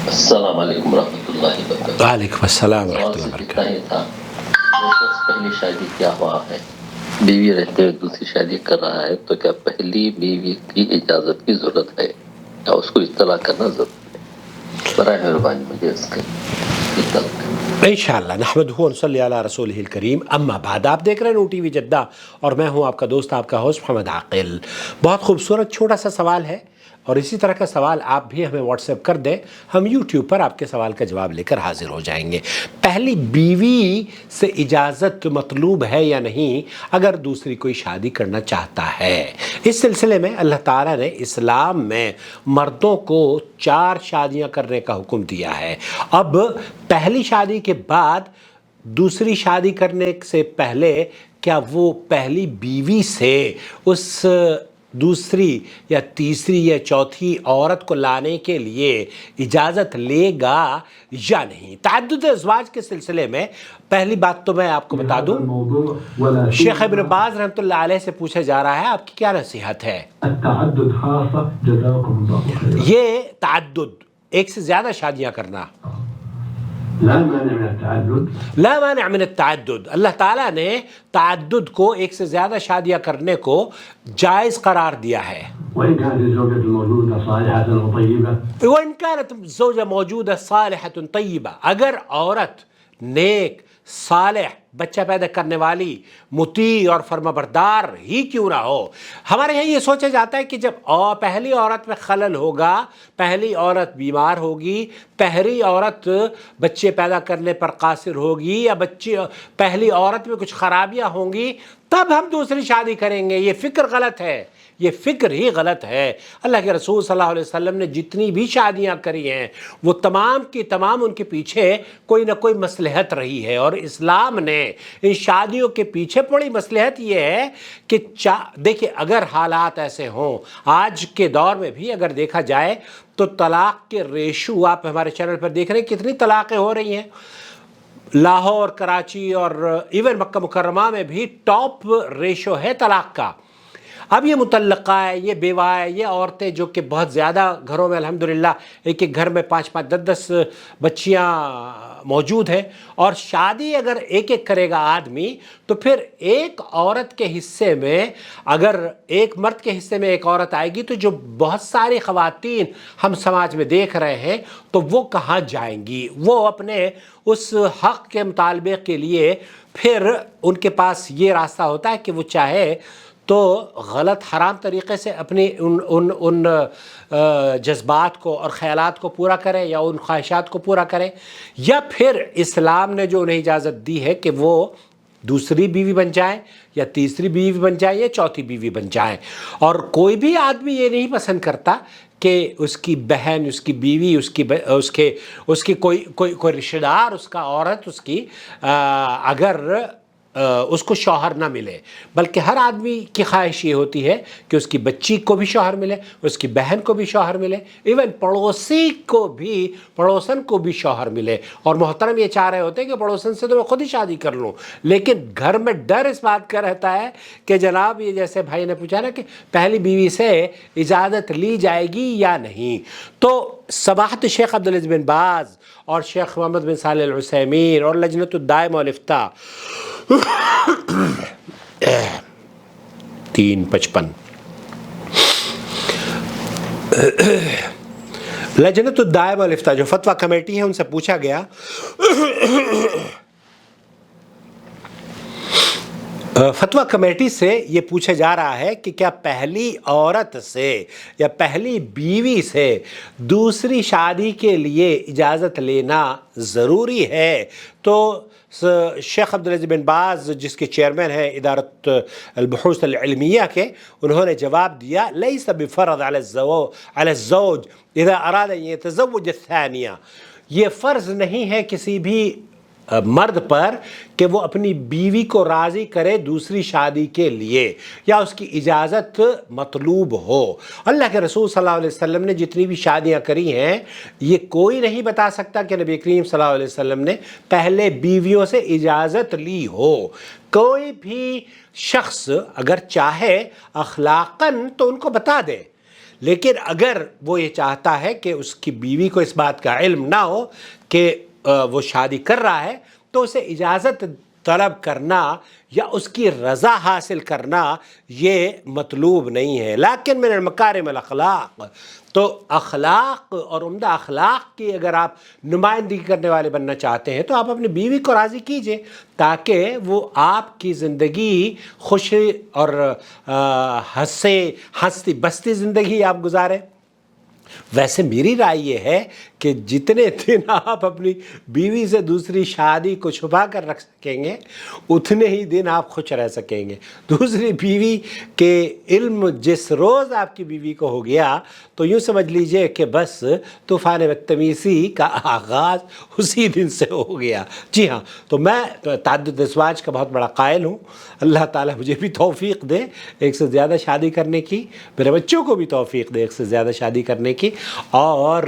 السلام علیکم ورحمۃ اللہ وبرکاتہ۔ وعلیکم السلام ورحمۃ سوال اللہ صرف اتنا وبرکاتہ۔ ہی تھا، جو شخص پہلی شادی کیا ہوا ہے، بیوی رہتے ہوئے دوسری شادی کر رہا ہے، تو کیا پہلی بیوی کی اجازت کی ضرورت ہے یا اس کو اطلاع کرنا ضروری ہے؟ برائے مہربانی مجھے اس کی اطلاع کریں۔ انشاءاللہ نحمدہ ونصلی علی رسولہ الکریم، اما بعد۔ آپ دیکھ رہے ہیں نو ٹی وی جدہ اور میں ہوں آپ کا دوست، آپ کا ہوسٹ محمد عاقل۔ بہت خوبصورت چھوٹا سا سوال ہے، اور اسی طرح کا سوال آپ بھی ہمیں واٹس ایپ کر دیں، ہم یوٹیوب پر آپ کے سوال کا جواب لے کر حاضر ہو جائیں گے۔ پہلی بیوی سے اجازت مطلوب ہے یا نہیں اگر دوسری کوئی شادی کرنا چاہتا ہے؟ اس سلسلے میں اللہ تعالیٰ نے اسلام میں مردوں کو 4 شادیاں کرنے کا حکم دیا ہے۔ اب پہلی شادی کے بعد دوسری شادی کرنے سے پہلے کیا وہ پہلی بیوی سے اس دوسری یا تیسری یا چوتھی عورت کو لانے کے لیے اجازت لے گا یا نہیں؟ تعدد ازواج کے سلسلے میں پہلی بات تو میں آپ کو بتا دوں، شیخ ابن باز رحمۃ اللہ علیہ سے پوچھا جا رہا ہے آپ کی کیا نصیحت ہے؟ یہ تعدد، ایک سے زیادہ شادیاں کرنا، لا مانع من التعدد، لا مانع من التعدد، اللہ تعالیٰ نے تعدد کو، ایک سے زیادہ شادیاں کرنے کو جائز قرار دیا ہے۔ وإن كانت الزوجة الموجودة صالحة وطيبة، وإن كانت زوجہ موجودہ صالحۃ طیبہ، اگر عورت نیک، صالح، بچہ پیدا کرنے والی، مطیع اور فرمانبردار ہی کیوں نہ ہو۔ ہمارے یہاں یہ سوچا جاتا ہے کہ جب پہلی عورت میں خلل ہوگا، پہلی عورت بیمار ہوگی، پہلی عورت بچے پیدا کرنے پر قاصر ہوگی، یا پہلی عورت میں کچھ خرابیاں ہوں گی، تب ہم دوسری شادی کریں گے۔ یہ فکر غلط ہے، یہ فکر ہی غلط ہے۔ اللہ کے رسول صلی اللہ علیہ وسلم نے جتنی بھی شادیاں کری ہیں وہ تمام کی تمام ان کے پیچھے کوئی نہ کوئی مصلحت رہی ہے، اور اسلام نے ان شادیوں کے پیچھے بڑی مصلحت یہ ہے کہ دیکھیں اگر حالات ایسے ہوں، آج کے دور میں بھی اگر دیکھا جائے تو طلاق کے ریشو آپ ہمارے چینل پر دیکھ رہے ہیں، کتنی طلاقیں ہو رہی ہیں۔ لاہور، کراچی اور ایون مکہ مکرمہ میں بھی ٹاپ ریشو ہے طلاق کا۔ اب یہ مطلقہ ہے، یہ بیوہ ہے، یہ عورتیں جو کہ بہت زیادہ گھروں میں الحمدللہ ایک ایک گھر میں 5 10 بچیاں موجود ہیں، اور شادی اگر ایک ایک کرے گا آدمی تو پھر ایک عورت کے حصے میں، اگر ایک مرد کے حصے میں ایک عورت آئے گی تو جو بہت ساری خواتین ہم سماج میں دیکھ رہے ہیں تو وہ کہاں جائیں گی؟ وہ اپنے اس حق کے مطالبے کے لیے پھر ان کے پاس یہ راستہ ہوتا ہے کہ وہ چاہے تو غلط حرام طریقے سے اپنی ان جذبات کو اور خیالات کو پورا کریں، یا ان خواہشات کو پورا کریں، یا پھر اسلام نے جو انہیں اجازت دی ہے کہ وہ دوسری بیوی بن جائیں، یا تیسری بیوی بن جائیں، یا چوتھی بیوی بن جائیں۔ اور کوئی بھی آدمی یہ نہیں پسند کرتا کہ اس کی بہن، اس کی بیوی، اس کی کوئی رشتہ دار، اس کا عورت، اس کی اگر اس کو شوہر نہ ملے، بلکہ ہر آدمی کی خواہش یہ ہوتی ہے کہ اس کی بچی کو بھی شوہر ملے، اس کی بہن کو بھی شوہر ملے، ایون پڑوسن کو بھی شوہر ملے۔ اور محترم یہ چاہ رہے ہوتے ہیں کہ پڑوسن سے تو میں خود ہی شادی کر لوں، لیکن گھر میں ڈر اس بات کا رہتا ہے کہ جناب یہ جیسے بھائی نے پوچھا نا کہ پہلی بیوی سے اجازت لی جائے گی یا نہیں، تو سماحت شیخ عبدالعزیز بن باز اور شیخ محمد بن صالح العثیمین اور لجنۃ الدائمہ والافتاء 355 لجنۃ الدائمہ والافتاء جو فتویٰ کمیٹی ہے ان سے پوچھا گیا، فتویٰ کمیٹی سے یہ پوچھا جا رہا ہے کہ کیا پہلی عورت سے یا پہلی بیوی سے دوسری شادی کے لیے اجازت لینا ضروری ہے؟ تو شیخ عبدالعزیز بن باز جس کے چیئرمین ہیں ادارت البحوث العلمیہ کے، انہوں نے جواب دیا لیس بفرض علی الزوج اذا اراد ان يتزوج الثانیہ، یہ فرض نہیں ہے کسی بھی مرد پر کہ وہ اپنی بیوی کو راضی کرے دوسری شادی کے لیے، یا اس کی اجازت مطلوب ہو۔ اللہ کے رسول صلی اللہ علیہ وسلم نے جتنی بھی شادیاں کری ہیں، یہ کوئی نہیں بتا سکتا کہ نبی کریم صلی اللہ علیہ وسلم نے پہلے بیویوں سے اجازت لی ہو۔ کوئی بھی شخص اگر چاہے اخلاقاً تو ان کو بتا دے، لیکن اگر وہ یہ چاہتا ہے کہ اس کی بیوی کو اس بات کا علم نہ ہو کہ وہ شادی کر رہا ہے، تو اسے اجازت طلب کرنا یا اس کی رضا حاصل کرنا یہ مطلوب نہیں ہے۔ لیکن من المکارم الاخلاق، تو اخلاق اور عمدہ اخلاق کی اگر آپ نمائندگی کرنے والے بننا چاہتے ہیں تو آپ اپنی بیوی کو راضی کیجئے تاکہ وہ آپ کی زندگی خوشی اور ہنستی بستی زندگی آپ گزاریں۔ ویسے میری رائے یہ ہے کہ جتنے دن آپ اپنی بیوی سے دوسری شادی کو چھپا کر رکھ سکیں گے اتنے ہی دن آپ خوش رہ سکیں گے۔ دوسری بیوی کے علم جس روز آپ کی بیوی کو ہو گیا تو یوں سمجھ لیجئے کہ بس طوفان بدتمیزی کا آغاز اسی دن سے ہو گیا۔ جی ہاں، تو میں تعدد ازواج کا بہت بڑا قائل ہوں۔ اللہ تعالیٰ مجھے بھی توفیق دے ایک سے زیادہ شادی کرنے کی، میرے بچوں کو بھی توفیق دے ایک سے زیادہ شادی کرنے کی، اور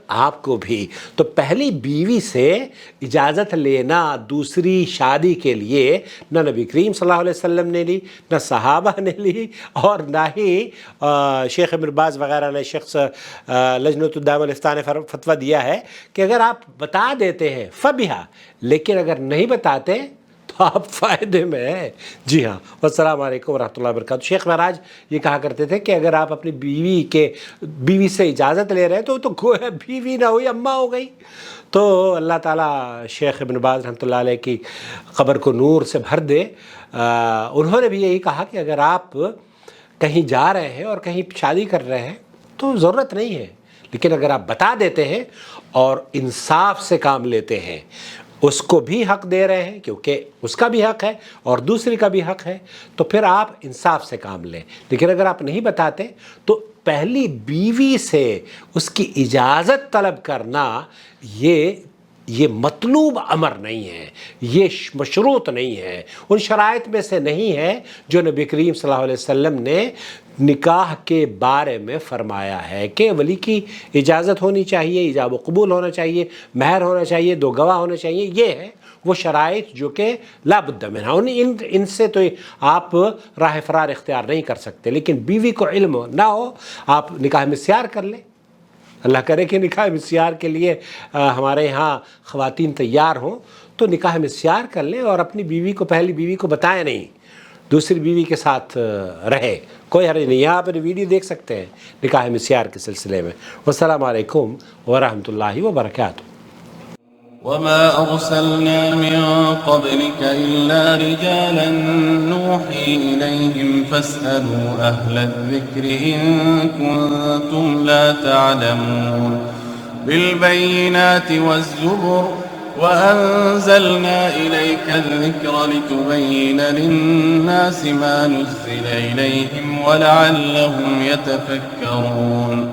آپ کو بھی۔ تو پہلی بیوی سے اجازت لینا دوسری شادی کے لیے نہ نبی کریم صلی اللہ علیہ وسلم نے لی، نہ صحابہ نے لی، اور نہ ہی شیخ ابن باز وغیرہ نے شخص لجنۃ الدائمہ الافتاء نے فتویٰ دیا ہے کہ اگر آپ بتا دیتے ہیں فبیہا، لیکن اگر نہیں بتاتے تو آپ فائدے میں ہیں۔ جی ہاں، والسلام علیکم ورحمۃ اللہ وبرکاتہ۔ شیخ معراج یہ کہا کرتے تھے کہ اگر آپ اپنی بیوی سے اجازت لے رہے ہیں تو گویا بیوی نہ ہوئی اماں ہو گئی۔ تو اللہ تعالیٰ شیخ ابن باز رحمۃ اللہ علیہ کی قبر کو نور سے بھر دے۔ انہوں نے بھی یہی کہا کہ اگر آپ کہیں جا رہے ہیں اور کہیں شادی کر رہے ہیں تو ضرورت نہیں ہے، لیکن اگر آپ بتا دیتے ہیں اور انصاف سے کام لیتے ہیں، اس کو بھی حق دے رہے ہیں کیونکہ اس کا بھی حق ہے اور دوسری کا بھی حق ہے، تو پھر آپ انصاف سے کام لیں۔ لیکن اگر آپ نہیں بتاتے تو پہلی بیوی سے اس کی اجازت طلب کرنا یہ مطلوب امر نہیں ہے، یہ مشروط نہیں ہے، ان شرائط میں سے نہیں ہے جو نبی کریم صلی اللہ علیہ وسلم نے نکاح کے بارے میں فرمایا ہے کہ ولی کی اجازت ہونی چاہیے، ایجاب و قبول ہونا چاہیے، مہر ہونا چاہیے، 2 گواہ ہونا چاہیے۔ یہ ہے وہ شرائط جو کہ لا بد منہا، ان سے تو آپ راہ فرار اختیار نہیں کر سکتے۔ لیکن بیوی کو علم نہ ہو، آپ نکاح مسیار کر لیں۔ اللہ کرے کہ نکاح مسیار کے لیے ہمارے ہاں خواتین تیار ہوں تو نکاح مسیار کر لیں اور اپنی بیوی کو، پہلی بیوی کو بتائیں نہیں، دوسری بیوی کے ساتھ رہے، کوئی حرج نہیں۔ یہاں پر ویڈیو دیکھ سکتے ہیں نکاح مسیار کے سلسلے میں۔ والسلام علیکم ورحمۃ اللہ وبرکاتہ۔ وما أرسلنا من قبلك إلا رجالا نوحي إليهم فاسألوا أهل الذكر إن كنتم لا تعلمون بالبينات والزبر وأنزلنا إليك الذكر لتبين للناس ما نزل إليهم ولعلهم يتفكرون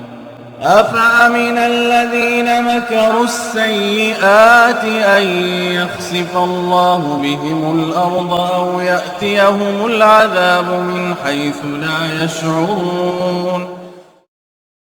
أفأمن الذين مكروا السيئات أن يخسف الله بهم الأرض أو يأتيهم العذاب من حيث لا يشعرون